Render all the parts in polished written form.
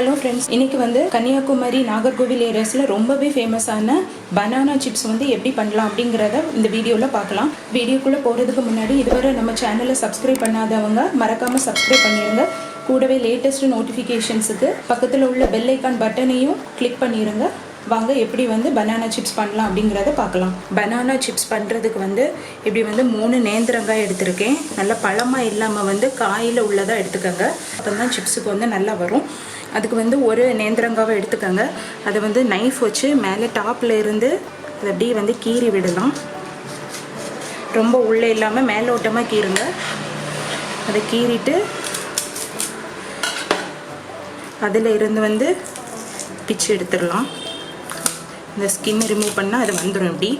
Hello friends, இன்னைக்கு வந்து கன்னியாகுமரி நாகர்கோவில் ஏரியாஸில் ரொம்பவே ஃபேமஸான பனானா சிப்ஸ் வந்து எப்படி பண்ணலாம் அப்படிங்கிறத இந்த வீடியோவில் பார்க்கலாம். வீடியோக்குள்ளே போகிறதுக்கு முன்னாடி இதுவரை நம்ம சேனலை சப்ஸ்கிரைப் பண்ணாதவங்க மறக்காமல் சப்ஸ்கிரைப் பண்ணிடுங்க. கூடவே லேட்டஸ்ட் நோட்டிஃபிகேஷன்ஸுக்கு பக்கத்தில் உள்ள பெல் ஐக்கான் பட்டனையும் கிளிக் பண்ணிடுங்க. வாங்க எப்படி வந்து பனானா சிப்ஸ் பண்ணலாம் அப்படிங்கிறத பார்க்கலாம். பனானா சிப்ஸ் பண்ணுறதுக்கு வந்து இப்படி வந்து 3 நேந்திரங்காய் எடுத்திருக்கேன். நல்லா பழமாக இல்லாமல் வந்து காயில் உள்ளதாக எடுத்துக்கோங்க. அப்போ தான் சிப்ஸுக்கு வந்து நல்லா வரும். அதுக்கு வந்து ஒரு நேந்திரங்காவை எடுத்துக்கோங்க. அதை வந்து நைஃப் வச்சு மேலே டாப்பில் இருந்து அதை அப்படியே வந்து கீறி விடலாம். ரொம்ப உள்ளே இல்லாமல் மேலோட்டமாக கீறுங்க. அதை கீறிட்டு அதில் இருந்து வந்து பிச்சு எடுத்துடலாம். இந்த ஸ்கின் ரிமூவ் பண்ணால் அது வந்துடும். இப்படி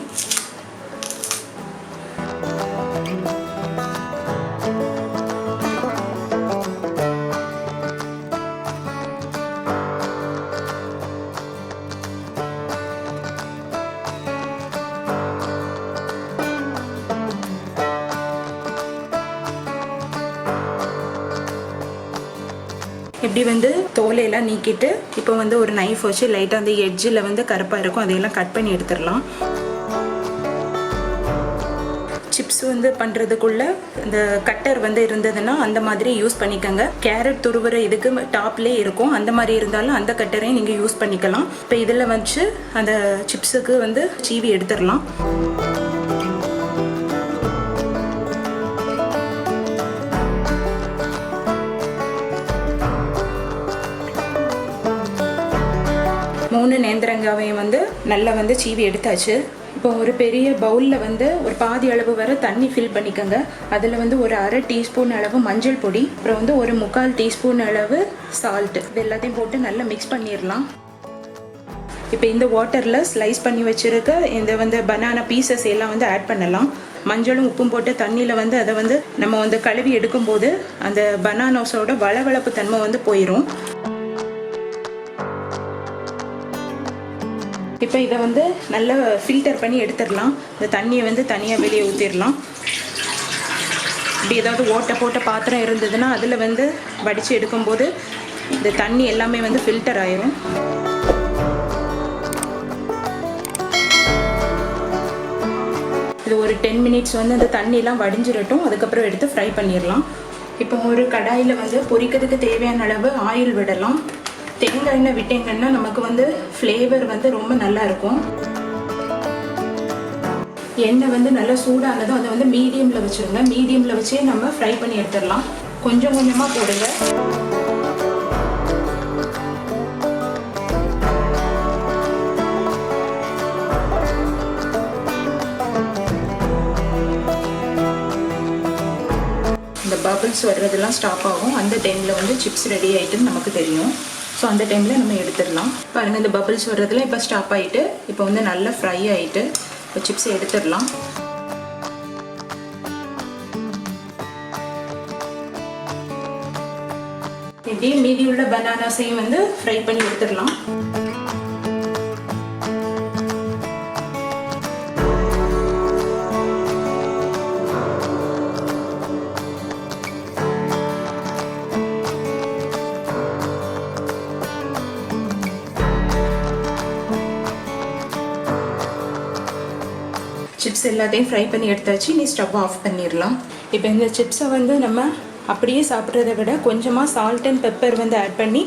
இப்படி வந்து தோலையெல்லாம் நீக்கிட்டு இப்போ வந்து ஒரு நைஃப் வச்சு லைட்டாக அந்த எட்ஜில் வந்து கருப்பாக இருக்கும், அதையெல்லாம் கட் பண்ணி எடுத்துடலாம். சிப்ஸ் வந்து பண்ணுறதுக்குள்ள இந்த கட்டர் வந்து இருந்ததுன்னா அந்த மாதிரி யூஸ் பண்ணிக்கோங்க. கேரட் துருவுற இதுக்கு டாப்லேயே இருக்கும், அந்த மாதிரி இருந்தாலும் அந்த கட்டரையும் நீங்கள் யூஸ் பண்ணிக்கலாம். இப்போ இதில் வச்சு அந்த சிப்ஸுக்கு வந்து சீவி எடுத்துடலாம். மூணு நேந்திரங்காவையும் வந்து நல்லா வந்து சீவி எடுத்தாச்சு. இப்போ ஒரு பெரிய பவுலில் வந்து ஒரு பாதி அளவு வர தண்ணி ஃபில் பண்ணிக்கோங்க. அதில் வந்து ஒரு 1/2 டீஸ்பூன் அளவு மஞ்சள் பொடி, அப்புறம் வந்து ஒரு 3/4 டீஸ்பூன் அளவு சால்ட்டு, இது எல்லாத்தையும் போட்டு நல்லா மிக்ஸ் பண்ணிடலாம். இப்போ இந்த வாட்டரில் ஸ்லைஸ் பண்ணி வச்சுருக்க இந்த வந்து பனானா பீசஸ் எல்லாம் வந்து ஆட் பண்ணலாம். மஞ்சளும் உப்பும் போட்டு தண்ணியில் வந்து அதை வந்து நம்ம வந்து கழுவி எடுக்கும்போது அந்த பனானாஸோட வளவளப்பு தன்மை வந்து போயிடும். இப்போ இதை வந்து நல்லா ஃபில்டர் பண்ணி எடுத்துடலாம். இந்த தண்ணியை வந்து தனியாக வெளியே ஊற்றிடலாம். இப்படி ஏதாவது ஓட்டை போட்ட பாத்திரம் இருந்ததுன்னா அதில் வந்து வடித்து எடுக்கும்போது இந்த தண்ணி எல்லாமே வந்து ஃபில்டர் ஆயிரும். இது ஒரு 10 மினிட்ஸ் வந்து அந்த தண்ணியெலாம் வடிஞ்சிடட்டும். அதுக்கப்புறம் எடுத்து ஃப்ரை பண்ணிடலாம். இப்போ ஒரு கடாயில் வந்து பொரிக்கிறதுக்கு தேவையான அளவு ஆயில் விடலாம். தேங்காய் எண்ணெய் விட்டீங்கன்னா நமக்கு வந்து ஃப்ளேவர் வந்து ரொம்ப நல்லா இருக்கும். எண்ணெய் வந்து நல்லா சூடானதும் அதை வந்து மீடியமில் வச்சுருங்க. மீடியமில் வச்சே நம்ம ஃப்ரை பண்ணி எடுத்துடலாம். கொஞ்சம் கொஞ்சமாக போடுங்க. இந்த பபிள்ஸ் வர்றதெல்லாம் ஸ்டாப் ஆகும். அந்த டைமில் வந்து சிப்ஸ் ரெடி ஆகிட்டுன்னு நமக்கு தெரியும். ஸோ அந்த டைமில் நம்ம எடுத்துடலாம். பாருங்கள், இந்த பபிள்ஸ் வர்றதுல இப்போ ஸ்டாப் ஆகிட்டு இப்போ வந்து நல்லா ஃப்ரை ஆகிட்டு இப்போ சிப்ஸை எடுத்துடலாம். இப்படியே மீதி உள்ள பனானாஸையும் வந்து ஃப்ரை பண்ணி எடுத்துடலாம். சிப்ஸ் எல்லாத்தையும் ஃப்ரை பண்ணி எடுத்தாச்சு. நீ ஸ்டவ் ஆஃப் பண்ணிடலாம். இப்போ இந்த சிப்ஸை வந்து நம்ம அப்படியே சாப்பிட்றத விட கொஞ்சமாக சால்ட் அண்ட் பெப்பர் வந்து ஆட் பண்ணி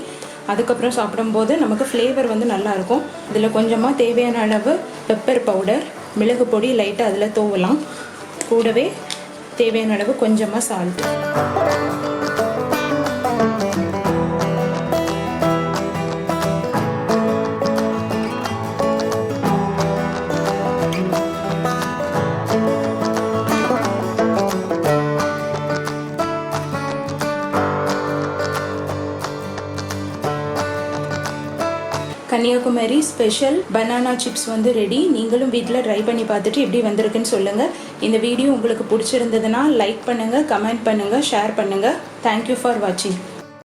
அதுக்கப்புறம் சாப்பிடும்போது நமக்கு ஃப்ளேவர் வந்து நல்லாயிருக்கும். இதில் கொஞ்சமாக தேவையான அளவு பெப்பர் பவுடர், மிளகு பொடி லைட்டாக அதில் தூவலாம். கூடவே தேவையான அளவு கொஞ்சமாக salt. Kanyakumari special banana chips வந்து ரெடி. நீங்களும் வீட்டில் ட்ரை பண்ணி பார்த்துட்டு எப்படி வந்திருக்குன்னு சொல்லுங்கள். இந்த வீடியோ உங்களுக்கு பிடிச்சிருந்ததுன்னா லைக் பண்ணுங்கள், கமெண்ட் பண்ணுங்கள், ஷேர் பண்ணுங்கள். தேங்க்யூ ஃபார் வாட்சிங்.